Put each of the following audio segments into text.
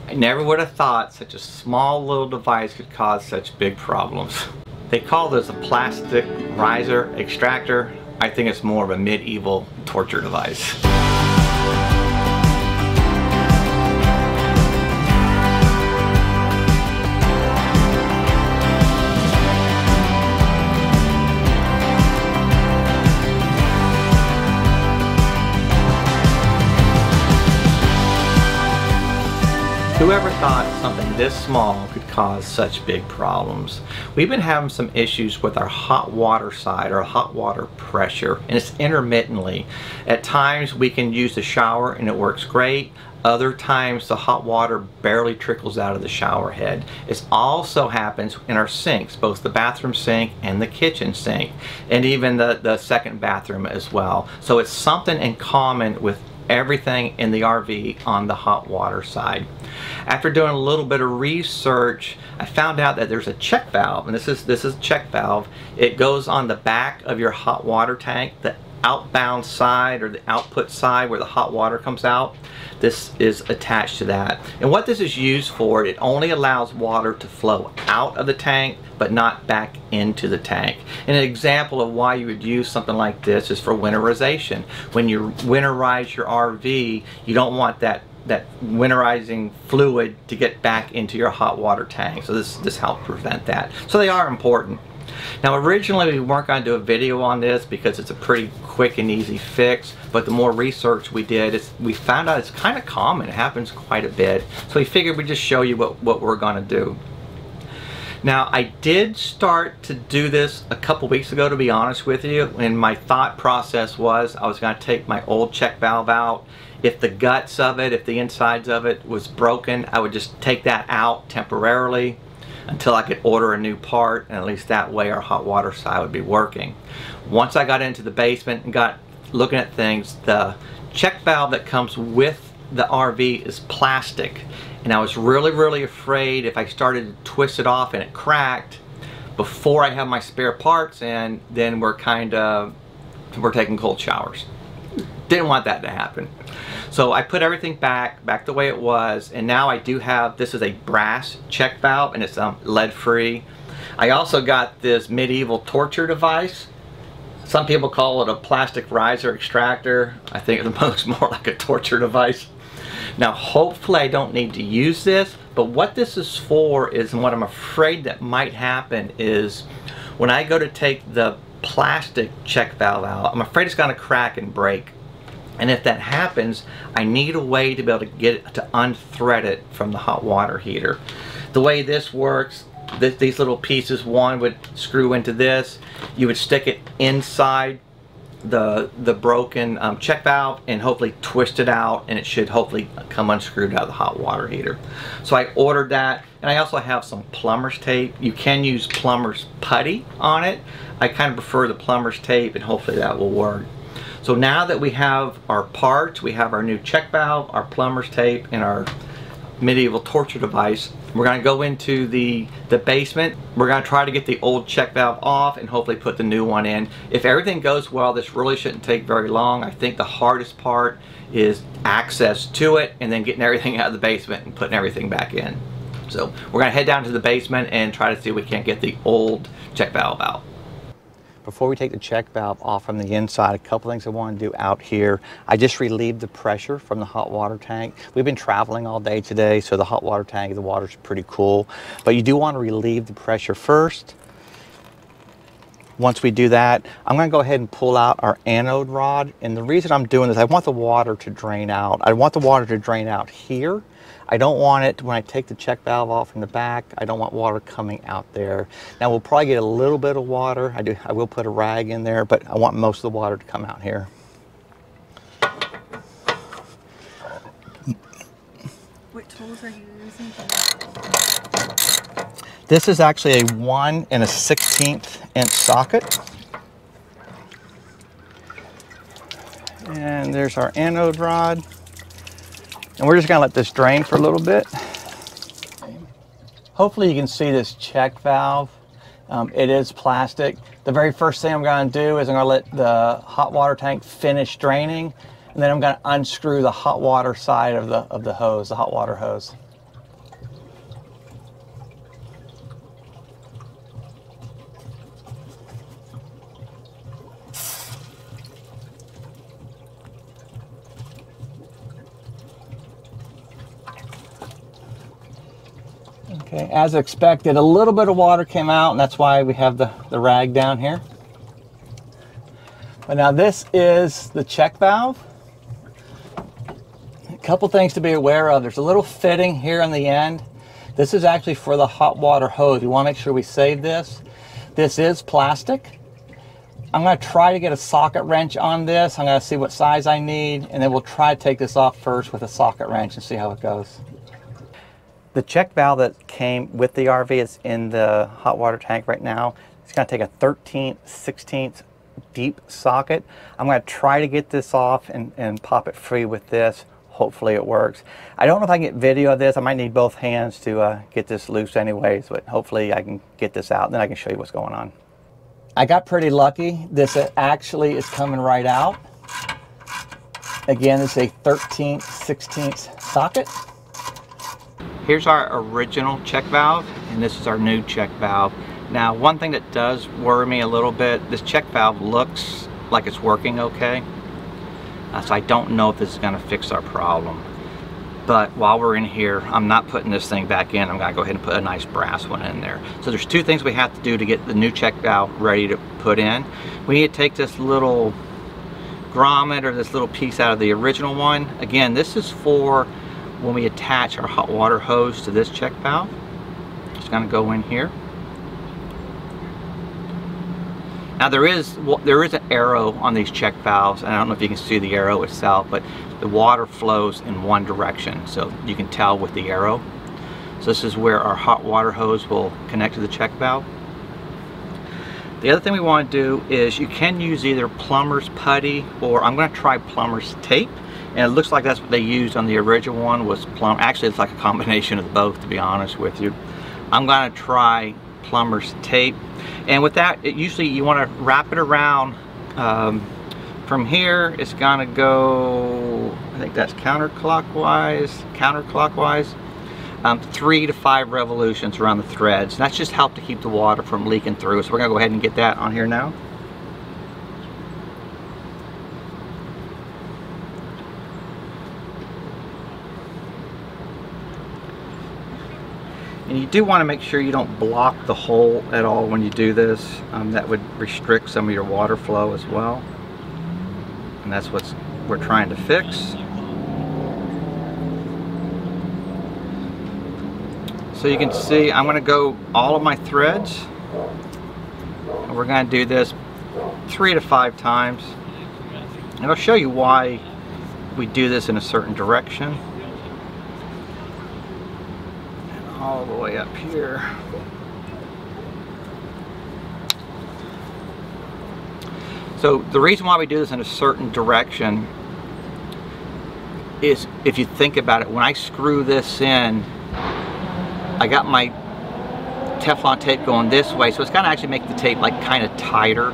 I never would have thought such a small little device could cause such big problems. They call this a plastic riser extractor. I think it's more of a medieval torture device. Whoever thought something this small could cause such big problems? We've been having some issues with our hot water side, or hot water pressure, and it's intermittently. At times we can use the shower and it works great. Other times the hot water barely trickles out of the shower head. It also happens in our sinks, both the bathroom sink and the kitchen sink, and even the second bathroom as well. So it's something in common with everything in the RV on the hot water side. After doing a little bit of research, I found out that there's a check valve, and this is a check valve. It goes on the back of your hot water tank, the outbound side or the output side where the hot water comes out. This is attached to that. And what this is used for, it only allows water to flow out of the tank but not back into the tank. And an example of why you would use something like this is for winterization. When you winterize your RV, you don't want that winterizing fluid to get back into your hot water tank. So this helps prevent that. So they are important. Now originally we weren't going to do a video on this because it's a pretty quick and easy fix, but the more research we did, we found out it's kind of common. It happens quite a bit. So we figured we'd just show you what we're going to do. Now I did start to do this a couple weeks ago, to be honest with you, and my thought process was I was going to take my old check valve out. If the guts of it, if the insides of it was broken, I would just take that out temporarily until I could order a new part, and at least that way our hot water side would be working. Once I got into the basement and got looking at things, the check valve that comes with the RV is plastic, and I was really afraid if I started to twist it off and it cracked before I have my spare parts in, then we're taking cold showers. Didn't want that to happen. So I put everything back the way it was, and now I do have, this is a brass check valve, and it's lead free. I also got this medieval torture device. Some people call it a plastic riser extractor. I think it looks more like a torture device. Now hopefully I don't need to use this, but what this is for is, and what I'm afraid that might happen is, when I go to take the plastic check valve out, I'm afraid it's going to crack and break. And if that happens, I need a way to be able to get it to unthread it from the hot water heater. The way this works, these little pieces, one would screw into this. You would stick it inside the broken check valve and hopefully twist it out, and it should hopefully come unscrewed out of the hot water heater. So I ordered that, and I also have some plumber's tape. You can use plumber's putty on it. I kind of prefer the plumber's tape, and hopefully that will work. So now that we have our parts, we have our new check valve, our plumber's tape, and our medieval torture device, we're going to go into the basement. We're going to try to get the old check valve off and hopefully put the new one in. If everything goes well, this really shouldn't take very long. I think the hardest part is access to it and then getting everything out of the basement and putting everything back in. So we're going to head down to the basement and try to see if we can't get the old check valve out. Before we take the check valve off from the inside, a couple things I want to do out here. I just relieved the pressure from the hot water tank. We've been traveling all day today, so the hot water tank, the water's pretty cool. But you do want to relieve the pressure first. Once we do that, I'm going to go ahead and pull out our anode rod. And the reason I'm doing this, I want the water to drain out. I want the water to drain out here. I don't want it, when I take the check valve off from the back, I don't want water coming out there. Now we'll probably get a little bit of water. I will put a rag in there, but I want most of the water to come out here. What tools are you using? This is actually a 1 1/16 inch socket. And there's our anode rod. And we're just going to let this drain for a little bit. Hopefully you can see this check valve. It is plastic. The very first thing I'm going to do is I'm going to let the hot water tank finish draining, and then I'm going to unscrew the hot water side of the hose, the hot water hose. Okay, as expected, a little bit of water came out, and that's why we have the rag down here. But now this is the check valve. A couple things to be aware of. There's a little fitting here on the end. This is actually for the hot water hose. We want to make sure we save this. This is plastic. I'm going to try to get a socket wrench on this. I'm going to see what size I need, and then we'll try to take this off first with a socket wrench and see how it goes. The check valve that came with the RV is in the hot water tank right now. It's going to take a 13/16 deep socket. I'm going to try to get this off and pop it free with this. Hopefully it works. I don't know if I can get video of this. I might need both hands to get this loose anyways, but hopefully I can get this out and then I can show you what's going on. I got pretty lucky. This actually is coming right out. Again, it's a 13/16 socket. Here's our original check valve, and this is our new check valve. Now, one thing that does worry me a little bit, this check valve looks like it's working okay. So I don't know if this is going to fix our problem. But while we're in here, I'm not putting this thing back in. I'm going to go ahead and put a nice brass one in there. So there's two things we have to do to get the new check valve ready to put in. We need to take this little grommet or this little piece out of the original one. Again, this is for when we attach our hot water hose to this check valve. It's going to go in here. Now there is an arrow on these check valves, and I don't know if you can see the arrow itself, but the water flows in one direction, so you can tell with the arrow. So this is where our hot water hose will connect to the check valve. The other thing we want to do is you can use either plumber's putty, or I'm going to try plumber's tape. And it looks like that's what they used on the original one, was actually it's like a combination of both, to be honest with you. I'm going to try plumber's tape, and with that, usually you want to wrap it around from here. It's going to go, I think that's counterclockwise, 3 to 5 revolutions around the threads. And that's just help to keep the water from leaking through. So we're going to go ahead and get that on here now. And you do want to make sure you don't block the hole at all when you do this. That would restrict some of your water flow as well. And that's what we're trying to fix. So you can see I'm going to go all of my threads. And we're going to do this 3 to 5 times. And I'll show you why we do this in a certain direction. All the way up here. So the reason why we do this in a certain direction is, if you think about it, when I screw this in, I got my Teflon tape going this way, so it's going to actually make the tape like kind of tighter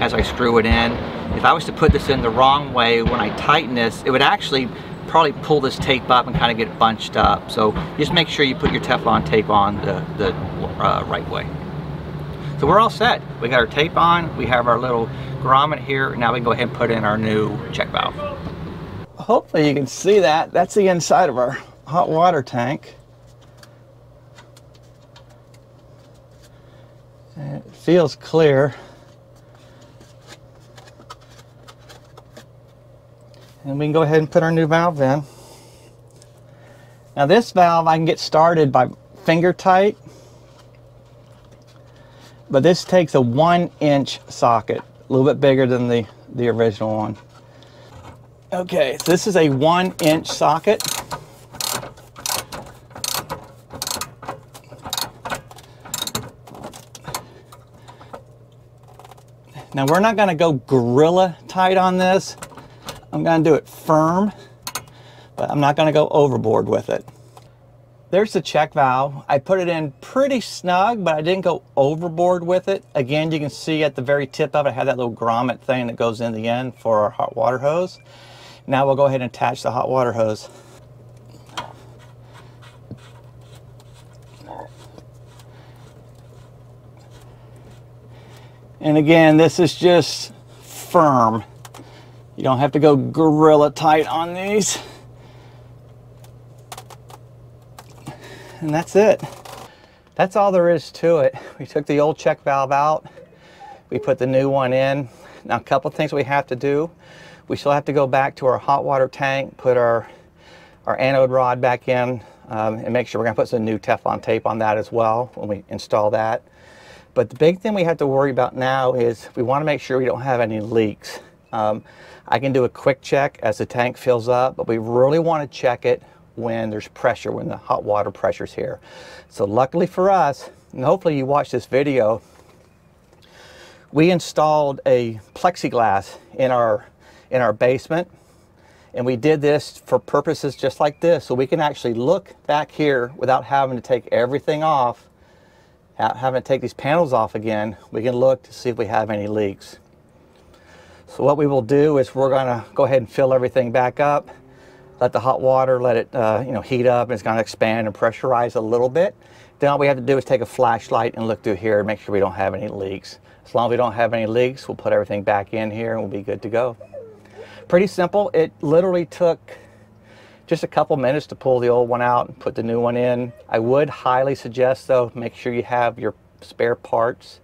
as I screw it in. If I was to put this in the wrong way, when I tighten this, it would actually probably pull this tape up and kind of get it bunched up. So just make sure you put your Teflon tape on the right way. So we're all set. We got our tape on, we have our little grommet here. Now we can go ahead and put in our new check valve. Hopefully you can see that. That's the inside of our hot water tank. And it feels clear. And we can go ahead and put our new valve in. Now this valve I can get started by finger tight, but this takes a 1-inch socket, a little bit bigger than the original one. Okay, so this is a 1-inch socket. Now we're not going to go gorilla tight on this. I'm going to do it firm, but I'm not going to go overboard with it. There's the check valve. I put it in pretty snug, but I didn't go overboard with it. Again, you can see at the very tip of it, I have that little grommet thing that goes in the end for our hot water hose. Now we'll go ahead and attach the hot water hose. And again, this is just firm. You don't have to go gorilla tight on these. And that's it. That's all there is to it. We took the old check valve out. We put the new one in. Now, a couple of things we have to do. We still have to go back to our hot water tank, put our anode rod back in, and make sure we're going to put some new Teflon tape on that as well when we install that. But the big thing we have to worry about now is we want to make sure we don't have any leaks. I can do a quick check as the tank fills up, but we really want to check it when there's pressure, when the hot water pressure's here. So luckily for us, and hopefully you watch this video, we installed a plexiglass in our basement, and we did this for purposes just like this, so we can actually look back here without having to take everything off, having to take these panels off again. We can look to see if we have any leaks. So what we will do is we're going to go ahead and fill everything back up, let the hot water, let it heat up, and it's going to expand and pressurize a little bit. Then all we have to do is take a flashlight and look through here and make sure we don't have any leaks. As long as we don't have any leaks, we'll put everything back in here and we'll be good to go. Pretty simple. It literally took just a couple minutes to pull the old one out and put the new one in. I would highly suggest, though, make sure you have your spare parts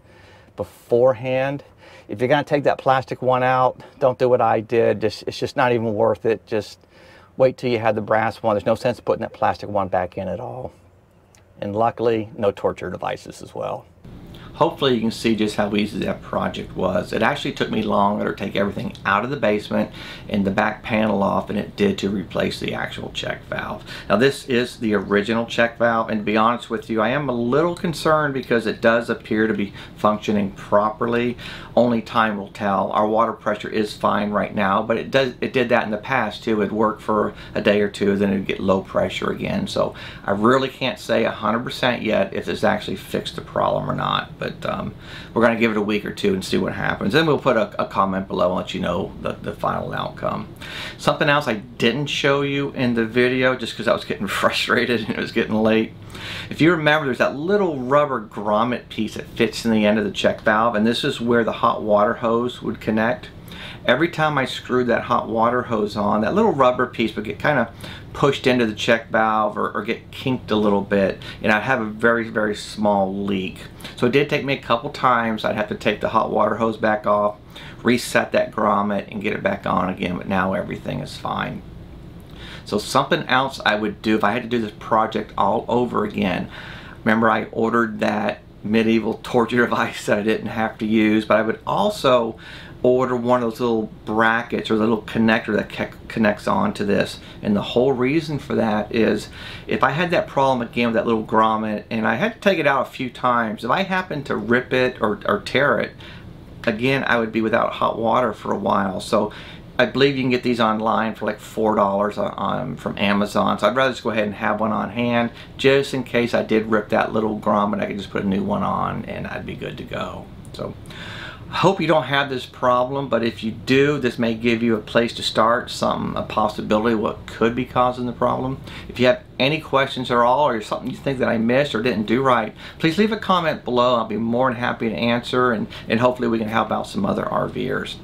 beforehand. If you're going to take that plastic one out, don't do what I did. It's just not even worth it. Just wait till you have the brass one. There's no sense putting that plastic one back in at all. And luckily, no torture devices as well. Hopefully you can see just how easy that project was. It actually took me longer to take everything out of the basement and the back panel off than it did to replace the actual check valve. Now, this is the original check valve, and to be honest with you, I am a little concerned because it does appear to be functioning properly. Only time will tell. Our water pressure is fine right now, but it did that in the past too. It worked for a day or two, then it would get low pressure again. So I really can't say 100% yet if it's actually fixed the problem or not. But we're going to give it a week or two and see what happens. Then we'll put a comment below and let you know the final outcome. Something else I didn't show you in the video just because I was getting frustrated and it was getting late. If you remember, there's that little rubber grommet piece that fits in the end of the check valve, and this is where the hot water hose would connect. Every time I screwed that hot water hose on, that little rubber piece would get kind of pushed into the check valve or get kinked a little bit, and I'd have a very, very small leak. So it did take me a couple times. I'd have to take the hot water hose back off, reset that grommet, and get it back on again, but now everything is fine. So something else I would do if I had to do this project all over again, remember I ordered that medieval torture device that I didn't have to use, but I would also order one of those little brackets or the little connector that connects onto this. And the whole reason for that is if I had that problem again with that little grommet and I had to take it out a few times, if I happened to rip it or tear it, again, I would be without hot water for a while. So I believe you can get these online for like $4 from Amazon. So I'd rather just go ahead and have one on hand just in case I did rip that little grommet. I could just put a new one on and I'd be good to go. So I hope you don't have this problem, but if you do, this may give you a place to start, a possibility of what could be causing the problem. If you have any questions at all, or something you think that I missed or didn't do right, please leave a comment below. I'll be more than happy to answer, and hopefully we can help out some other RVers.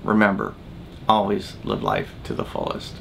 Remember, always live life to the fullest.